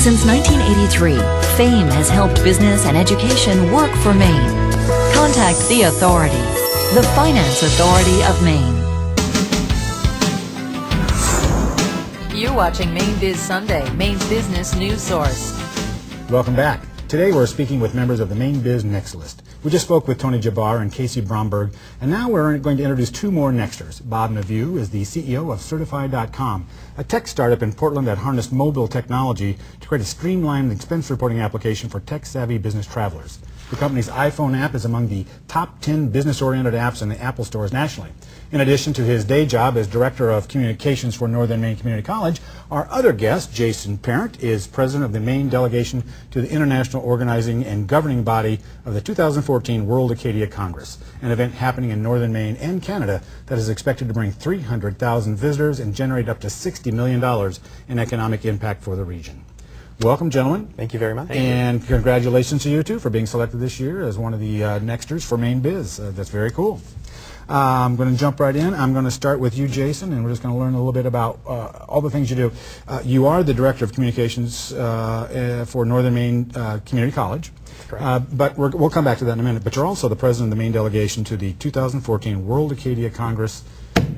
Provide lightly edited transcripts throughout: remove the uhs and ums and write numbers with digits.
Since 1983, FAME has helped business and education work for Maine. Contact the authority, the Finance Authority of Maine. You're watching Mainebiz Sunday, Maine's business news source. Welcome back. Today we're speaking with members of the Mainebiz Next List. We just spoke with Tony Jabbar and Casey Bromberg, and now we're going to introduce two more Nexters. Bob Neveu is the CEO of Certified.com, a tech startup in Portland that harnessed mobile technology to create a streamlined expense reporting application for tech-savvy business travelers. The company's iPhone app is among the top 10 business-oriented apps in the Apple stores nationally. In addition to his day job as Director of Communications for Northern Maine Community College, our other guest, Jason Parent, is President of the Maine Delegation to the International Organizing and Governing Body of the 2014 World Acadian Congress, an event happening in Northern Maine and Canada that is expected to bring 300,000 visitors and generate up to $60 million in economic impact for the region. Welcome, gentlemen. Thank you very much. And congratulations to you two for being selected this year as one of the Nexters for Mainebiz. That's very cool. I'm going to jump right in. I'm going to start with you, Jason, and we're just going to learn a little bit about all the things you do. You are the Director of Communications for Northern Maine Community College. Correct. But we'll come back to that in a minute. But you're also the President of the Maine Delegation to the 2014 World Acadian Congress.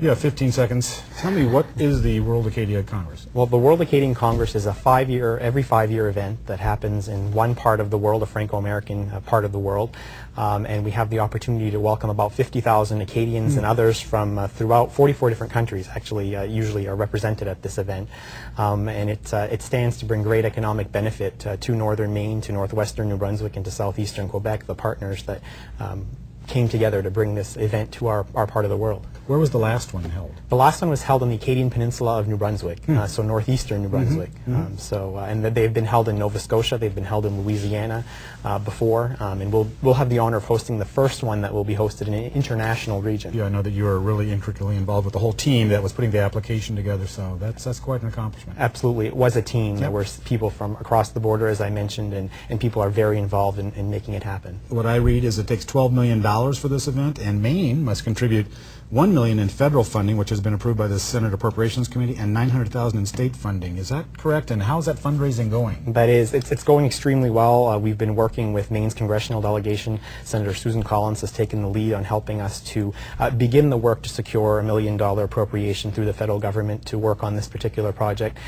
You have 15 seconds. Tell me, what is the World Acadian Congress? Well, the World Acadian Congress is a every 5-year event that happens in one part of the world, a Franco-American part of the world. And we have the opportunity to welcome about 50,000 Acadians and others from throughout 44 different countries, actually, usually are represented at this event. And it stands to bring great economic benefit to Northern Maine, to northwestern New Brunswick, and to southeastern Quebec, the partners that came together to bring this event to our part of the world. Where was the last one held? The last one was held on the Acadian Peninsula of New Brunswick, so northeastern New Brunswick. And they've been held in Nova Scotia, they've been held in Louisiana before, and we'll have the honor of hosting the first one that will be hosted in an international region. Yeah, I know that you are really intricately involved with the whole team that was putting the application together, so that's quite an accomplishment. Absolutely, it was a team. There were people from across the border, as I mentioned, and people are very involved in making it happen. What I read is it takes $12 million for this event, and Maine must contribute $1 million in federal funding, which has been approved by the Senate Appropriations Committee, and $900,000 in state funding. Is that correct? And how's that fundraising going? That is, it's going extremely well. We've been working with Maine's congressional delegation. Senator Susan Collins has taken the lead on helping us to begin the work to secure a $1 million appropriation through the federal government to work on this particular project.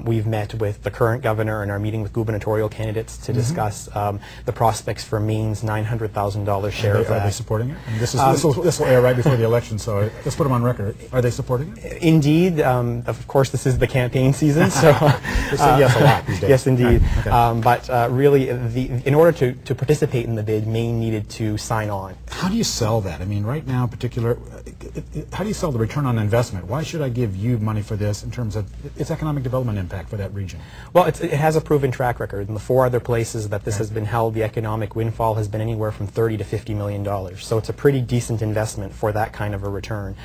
We've met with the current governor and are meeting with gubernatorial candidates to discuss the prospects for Maine's $900,000 share of that. Are they supporting it? And this will air right before the election, so let's put them on record. Are they supporting it? Indeed. Of course, this is the campaign season, so they say yes a lot these days. Yes, indeed. Okay. But really, in order to participate in the bid, Maine needed to sign on. How do you sell that? I mean, right now, in particular, how do you sell the return on investment? Why should I give you money for this in terms of its economic development impact for that region? Well, it has a proven track record. In the 4 other places that this has been held, the economic windfall has been anywhere from $30 to $50 million. So it's a pretty decent investment for that kind of a return.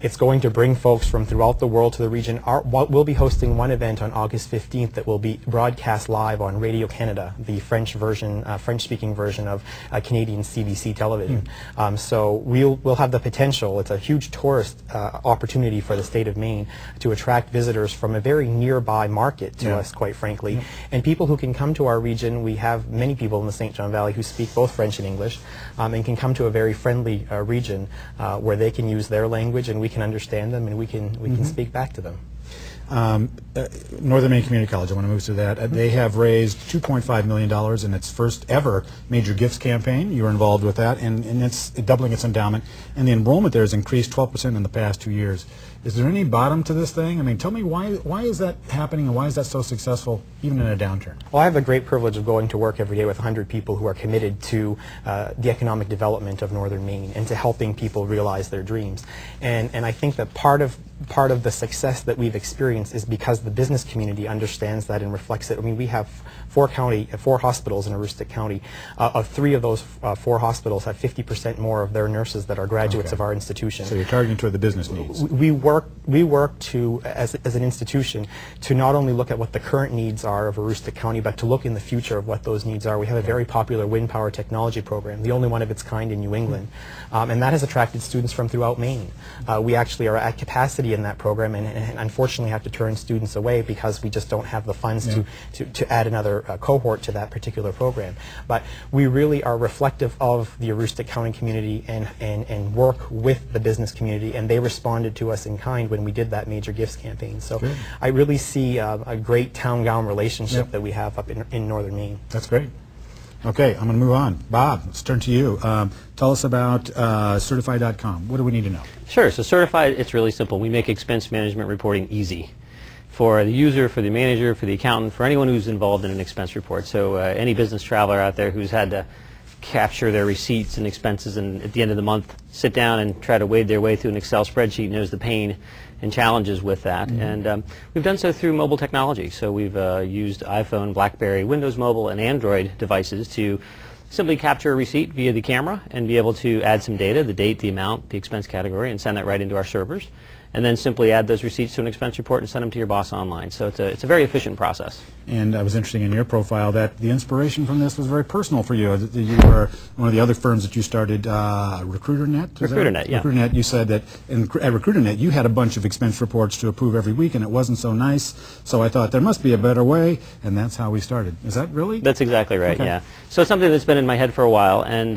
It's going to bring folks from throughout the world to the region. We'll be hosting one event on August 15th that will be broadcast live on Radio Canada, the French-speaking version of Canadian CBC television. So we'll have the potential. It's a huge tourist opportunity for the state of Maine to attract visitors from a very nearby market to us, quite frankly. And people who can come to our region, we have many people in the St. John Valley who speak both French and English, and can come to a very friendly region where they can use their language and we can understand them and we can speak back to them. Northern Maine Community College, I want to move to that. They have raised $2.5 million in its first ever major gifts campaign. You were involved with that, and it's doubling its endowment. And the enrollment there has increased 12% in the past 2 years. Is there any bottom to this thing? I mean, tell me why is that happening and why is that so successful even in a downturn? Well, I have the great privilege of going to work every day with 100 people who are committed to the economic development of Northern Maine and to helping people realize their dreams. And I think that part of the success that we've experienced is because the business community understands that and reflects it. I mean, we have 4 hospitals in Aroostook County. Of 3 of those 4 hospitals have 50% more of their nurses that are graduates of our institution. So you're targeting toward the business needs. We work to, as an institution, to not only look at what the current needs are of Aroostook County, but to look in the future of what those needs are. We have a very popular wind power technology program, the only one of its kind in New England, and that has attracted students from throughout Maine. We actually are at capacity in that program, and unfortunately have to turn students away because we just don't have the funds to add another cohort to that particular program. But we really are reflective of the Aroostook accounting community and work with the business community, and they responded to us in kind when we did that major gifts campaign. So good. I really see a great town-gown relationship that we have up in northern Maine. That's great. Okay, I'm going to move on. Bob, let's turn to you. Tell us about Certified.com. What do we need to know? Sure. So Certified, it's really simple. We make expense management reporting easy for the user, for the manager, for the accountant, for anyone who's involved in an expense report. So any business traveler out there who's had to capture their receipts and expenses and at the end of the month sit down and try to wade their way through an Excel spreadsheet knows the pain and challenges with that. And we've done so through mobile technology. So we've used iPhone, BlackBerry, Windows Mobile, and Android devices to simply capture a receipt via the camera and be able to add some data, the date, the amount, the expense category, and send that right into our servers. And then simply add those receipts to an expense report and send them to your boss online. So it's a very efficient process. And I was interested in your profile that the inspiration from this was very personal for you. You were one of the other firms that you started, RecruiterNet? RecruiterNet, yeah. RecruiterNet, you said that at RecruiterNet you had a bunch of expense reports to approve every week, and it wasn't so nice. So I thought there must be a better way, and that's how we started. Is that really? That's exactly right, yeah. So it's something that's been in my head for a while, and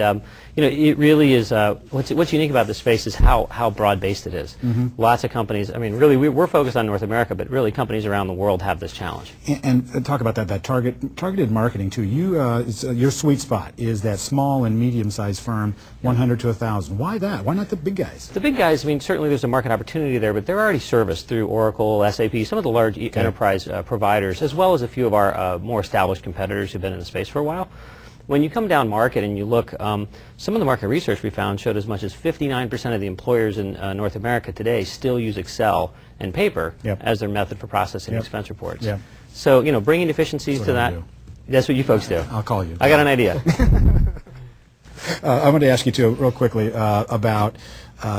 you know, it really is, what's unique about this space is how broad-based it is. Lots of companies, I mean, really, we're focused on North America, but really companies around the world have this challenge. And talk about that targeted marketing, too. Your sweet spot is that small and medium-sized firm, 100 to 1,000. Why that? Why not the big guys? The big guys, I mean, certainly there's a market opportunity there, but they're already serviced through Oracle, SAP, some of the large enterprise providers, as well as a few of our more established competitors who've been in the space for a while. When you come down market and you look, some of the market research we found showed as much as 59% of the employers in North America today still use Excel and paper as their method for processing expense reports. So, you know, bringing efficiencies to that, that's what you folks do. I'll call you. I got an idea. I want to ask you, too, real quickly, about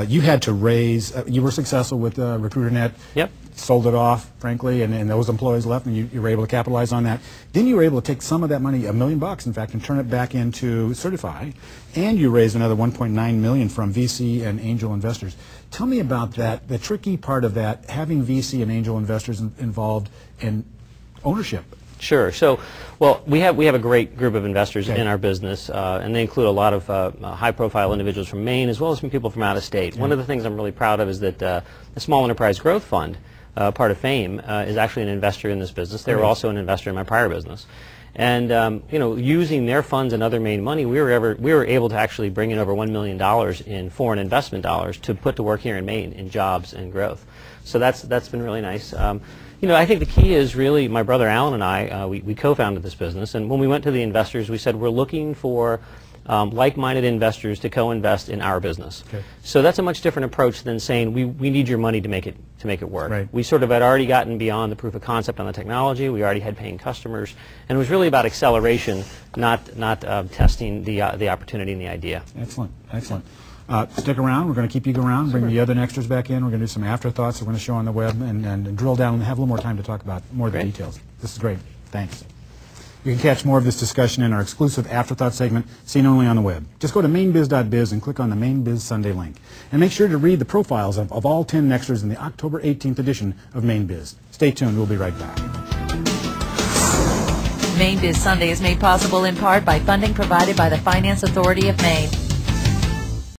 you had to raise, you were successful with RecruiterNet. Yep. Sold it off, frankly, and those employees left, and you were able to capitalize on that. Then you were able to take some of that money, $1 million, in fact, and turn it back into Certify, and you raised another $1.9 million from VC and angel investors. Tell me about that, the tricky part of that, having VC and angel investors involved in ownership. Sure. So, well, we have a great group of investors in our business, and they include a lot of high-profile individuals from Maine, as well as some people from out of state. One of the things I'm really proud of is that the Small Enterprise Growth Fund, part of FAME, is actually an investor in this business. They were also an investor in my prior business. And you know, using their funds and other Maine money, we were able to actually bring in over $1 million in foreign investment dollars to put to work here in Maine in jobs and growth. So that's been really nice. You know, I think the key is really my brother Alan and I, we co-founded this business, and when we went to the investors, we said we're looking for like-minded investors to co-invest in our business. So that's a much different approach than saying we need your money to make it work. Right. We sort of had already gotten beyond the proof of concept on the technology. We already had paying customers, and it was really about acceleration, not testing the opportunity and the idea. Excellent, excellent. Stick around. We're going to keep you around. Bring the other extras back in. We're going to do some afterthoughts. We're going to show on the web and drill down and have a little more time to talk about more of the details. This is great. Thanks. You can catch more of this discussion in our exclusive Afterthought segment, seen only on the web. Just go to mainebiz.biz and click on the Mainebiz Sunday link. And make sure to read the profiles of all 10 Nexters in the October 18th edition of Mainebiz. Stay tuned. We'll be right back. Mainebiz Sunday is made possible in part by funding provided by the Finance Authority of Maine.